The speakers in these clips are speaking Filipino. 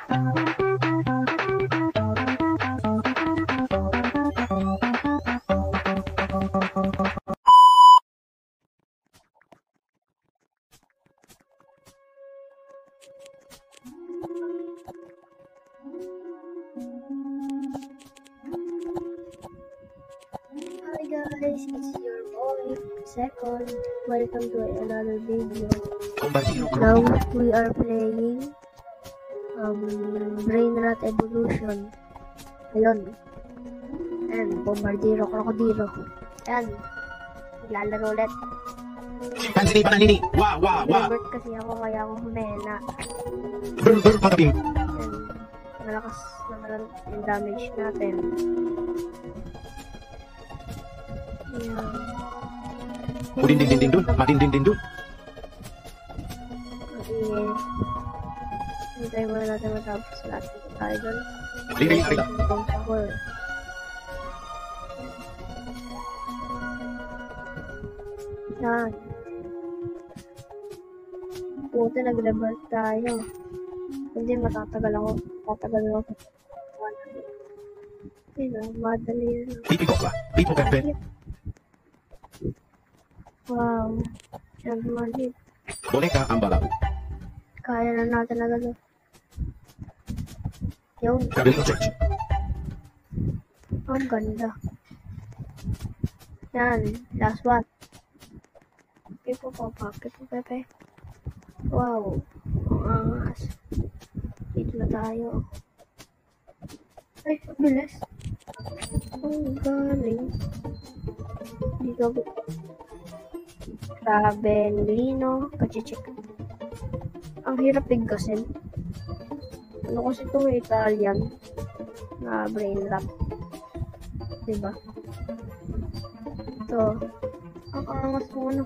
Guys, it's your boy, Second. Welcome to another video. Now, we are playing Brainrot Evolution. Ayun. And Bombardiro Crocodilo. Yan. Lalaro ulit. Pansini pananini. Wah, wah, wah. Robert kasi ako kaya ako humena. Brr, patapim. And malakas naman yung damage natin. Yan. Din dun. Matin din dun. Okay. Hintay muna natin matapos lahat dito tayo dun. Lili. Yan. Puti, nag-level tayo. Hindi, matatagal ako. Ayun, madali yun. Tipo perfect. Wow. Yan, malit. Boneka ang balabu. Kaya na natin agad. Yun. Gabriel Church. Ang ganda. Yan. Last one. Pipo, Pepe. Wow. Ang angas. Dito na tayo. Ay, bilis. Ang galing. Dito. Ravenlino. Kachichik. Ang hirap bigkasin. Ano kasi itong Italian na Brainrot. Diba? Ito. Ang angas mo ano.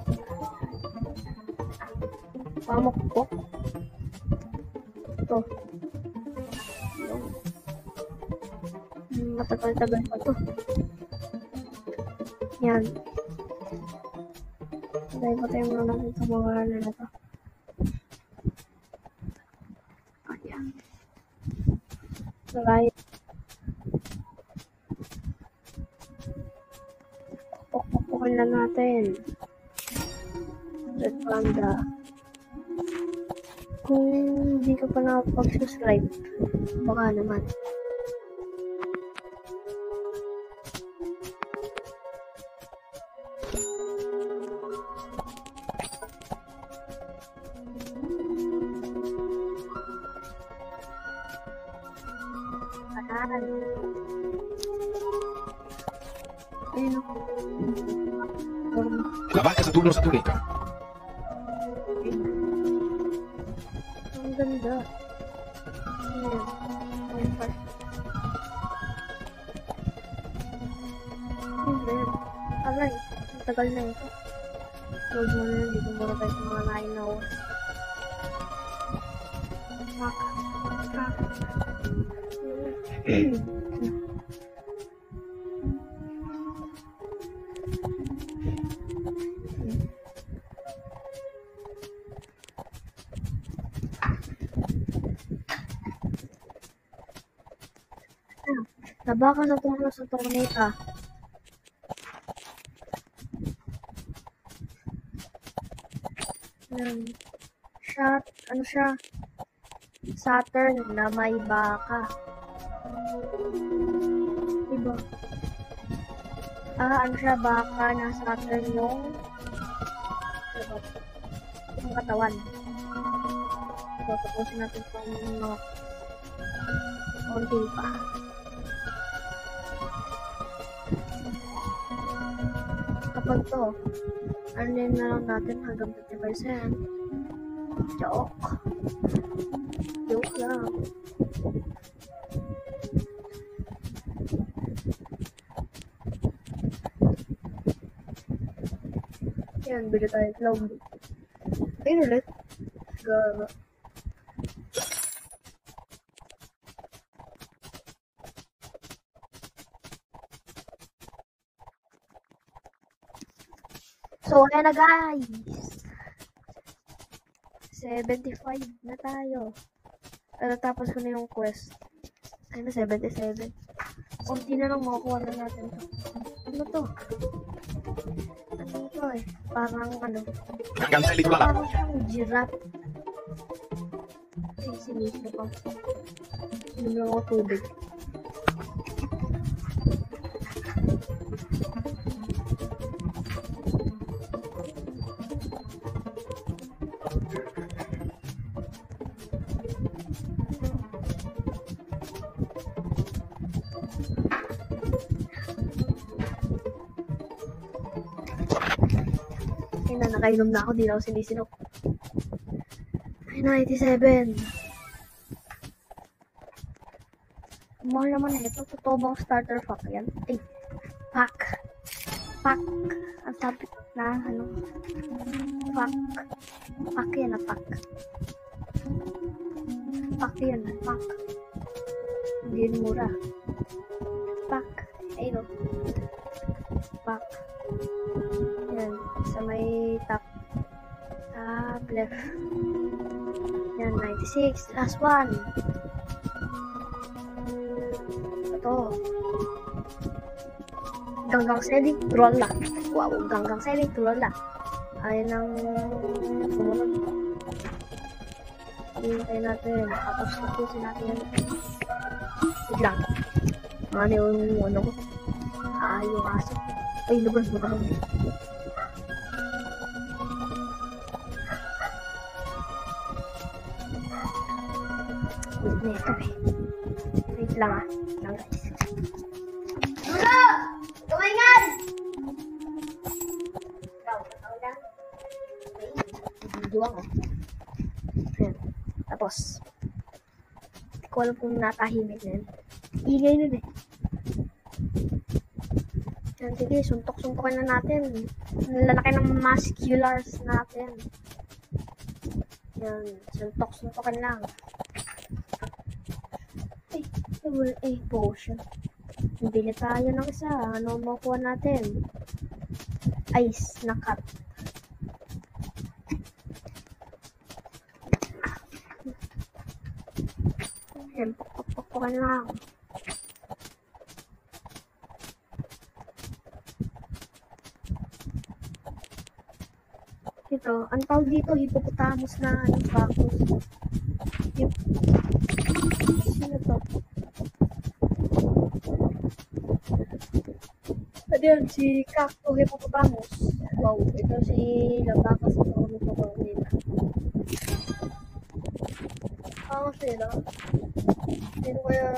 Pamukpok. Ito. Matagal-tagal pa to. Yan. Patay muna natin sa mga ano na to. Ayan. Right. Pukpukin na natin. Red Panda. Kung hindi ka pa nakapag-subscribe, baka naman. Ayun ako. Laban ka sa turno sa tuloy. Ang ganda. Aray, ang tagal na ito. Load mo na yun, dito muna tayo sa mga 9 hours. Taba ka sa torneta. Ano siya? Saturn na may baka. Diba? Ano siya, baka na Saturn yung katawan. So, tapusin natin itong mga konti pa. Kapag to, ano din na lang natin hanggang 50%. Joke lang. Yan, bili tayo cloud. Ayun ulit. Gaga. So, ayan na guys. 75 na tayo. Natapos ko na yung quest. Ay na, 77. Kunti na lang makukuha na natin to. Ano to? Ano to eh? Parang ano? Hanggang sa lito lang. Parang siyang giraffe. Ay, sinis na pa. Hindi ako tubig. Nakainom na ako, di na ako sinisinok. Ay, 97. Mahal naman ito. Totoo bang starter pack yan? Ay, pack. Pack. Ang sabi na, ano? Pack. Pack yan na pack. Pack yan na pack. Hindi yun mura. Pack. Ay, no. Pack. Yan, sa may top left. Yan, 96. Last one. Ito. Ganggang selling, trolla. Wow, ganggang selling, trolla. Ayan ang sumunod. Hintay natin. Tapos napusin natin yan. Wait lang. Ano yung ano ko? Yung aso. Ay, labas mo naman. Wait na ito eh. Wait lang ah. Lang guys. Dulo! Tumingan! Ikaw lang. Video ako. Ayan. Tapos. Hindi ko alam kung natahimik na yun. Ingay nun eh. Yan, sige, suntok-suntokan na natin. Ang lalaki ng musculars natin. Yan, suntok-suntokan lang. Potion. Bili tayo ng isa. Ano makuha natin? Ice na cut. Yan, pokpokan lang. Ito, ang tawag dito, hippopotamus na anong cactus. Sino to? Ayan, si cactus hippopotamus. Wow, ito si Labakas sa ulo ko nila. Sila. Sino kaya?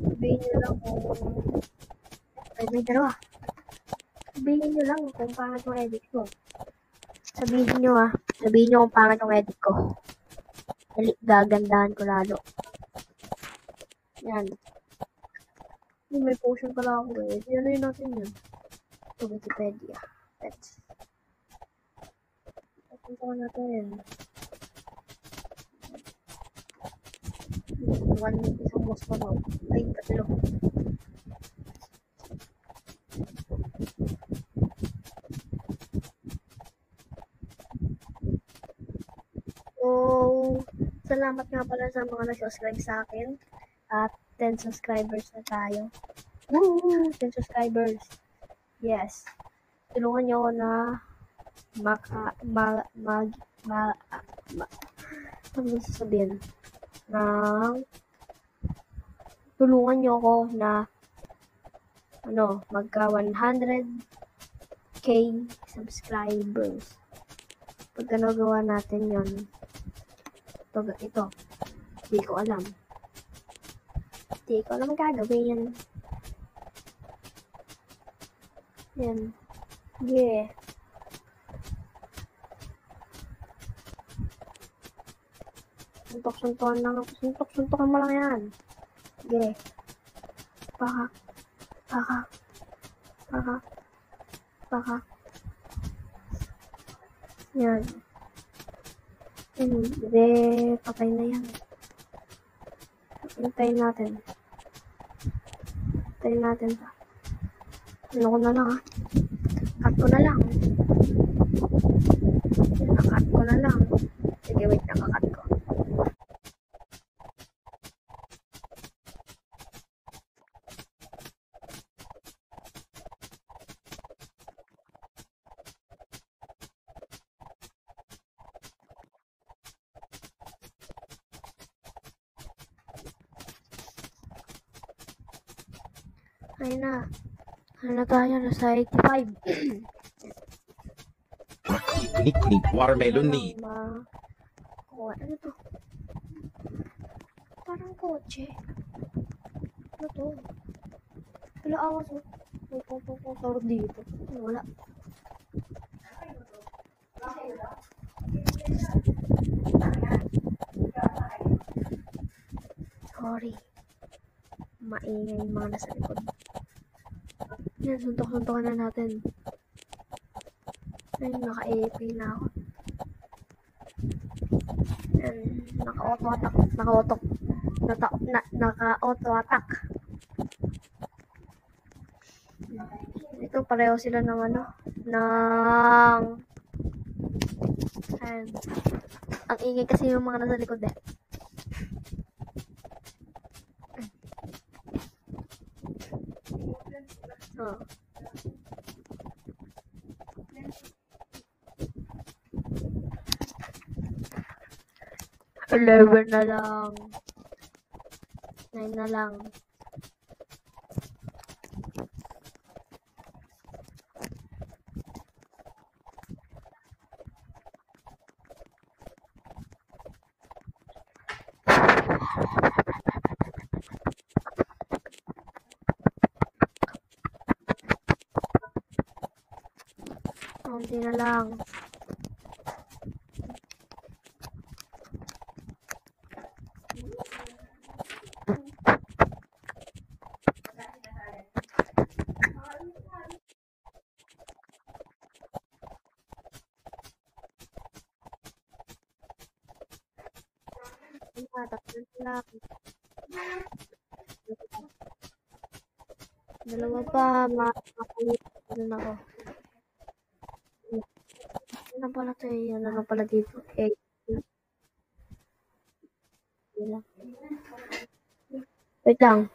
Sabihin nyo lang kung may dalawa. Sabihin nyo lang kung pangit yung edit ko. Sabihin nyo kung pangit yung edit ko. Gagandahan ko lalo. Yan. May potion pala ako eh. Ano yun natin yun? Ito, Wikipedia. Let's. Punta natin. Isang boss pa daw. Ay, tatlo. Salamat nga pala sa mga nag-subscribe sa akin. At 10 subscribers na tayo. Woo! 10 subscribers. Yes. Tulungan niyo ako na ano sasabihin? Tulungan niyo ako na magka 100k subscribers. Pagka nagawa natin yon, ito, hindi ko alam gagawin yan. Yeah. Suntok-suntokan mo lang yan. Sige. Pakak. Yan. Hindi, patay na yan. Hintayin natin. Ano ko na lang ha. Cut ko na lang. Ayun na. Ano na tayo? Nasa 85. Kunik, watermelon ni. Ano to? Parang kotse. Ano to? Wala awas mo. Tawag dito. Wala. Sorry. Maingay yung mga nasa likod. Yan, suntok-suntokan na natin. Ayun, naka-AP na ako. Yan, naka-auto attack. Naka-auto attack. Ito, pareho sila ng ano, ayun. Ang ingay kasi yung mga nasa likod eh. Oh. 11 na lang. 9 na lang. Konti na lang. Tatlo na lang. Dalawa pa, makakalimutan ako. Ano pala ito eh? Ano pala dito? Wait lang.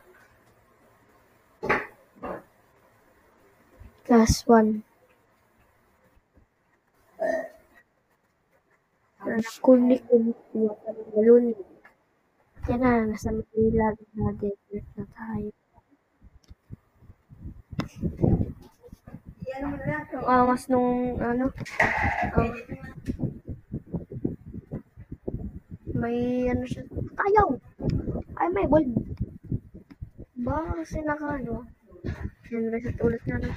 Last one. Kunik balloon. Yan na, nasa Manila na desert na tayo. Ang angas nung ano, may ano siya. Ayaw! Ay, may bulb. Ba, kasi naka ano. Yan, reset ulit nga na.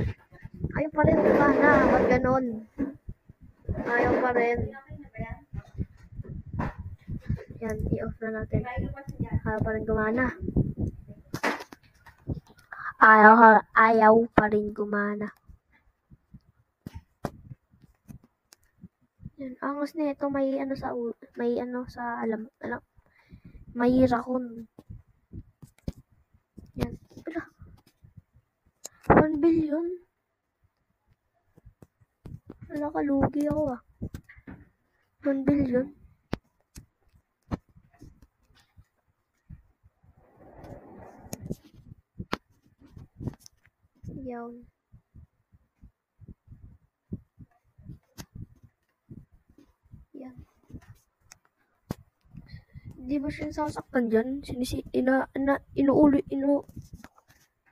Ayaw pa rin, diba na? Ba't ganon? Ayaw pa rin. Yan, i-off na natin. Ayaw pa rin gumana. Ayaw pa rin gumana. Yan, angas na ito. May ano sa alam, may raccoon. Yan. Pero, 1 billion? Wala, kalugi ako ah. 1 billion? Yan. Yan. Di ba siya sasaktan dyan?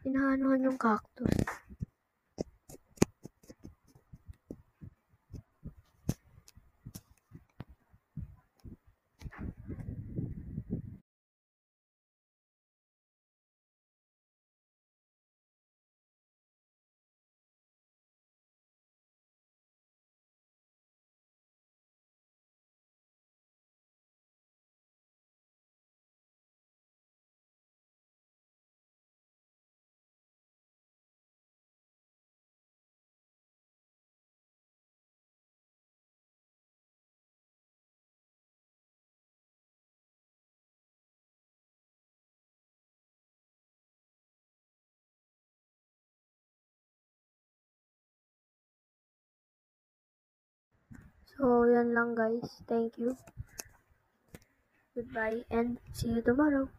Inahanuhan yung cactus. So, yan lang guys. Thank you. Goodbye and see you tomorrow.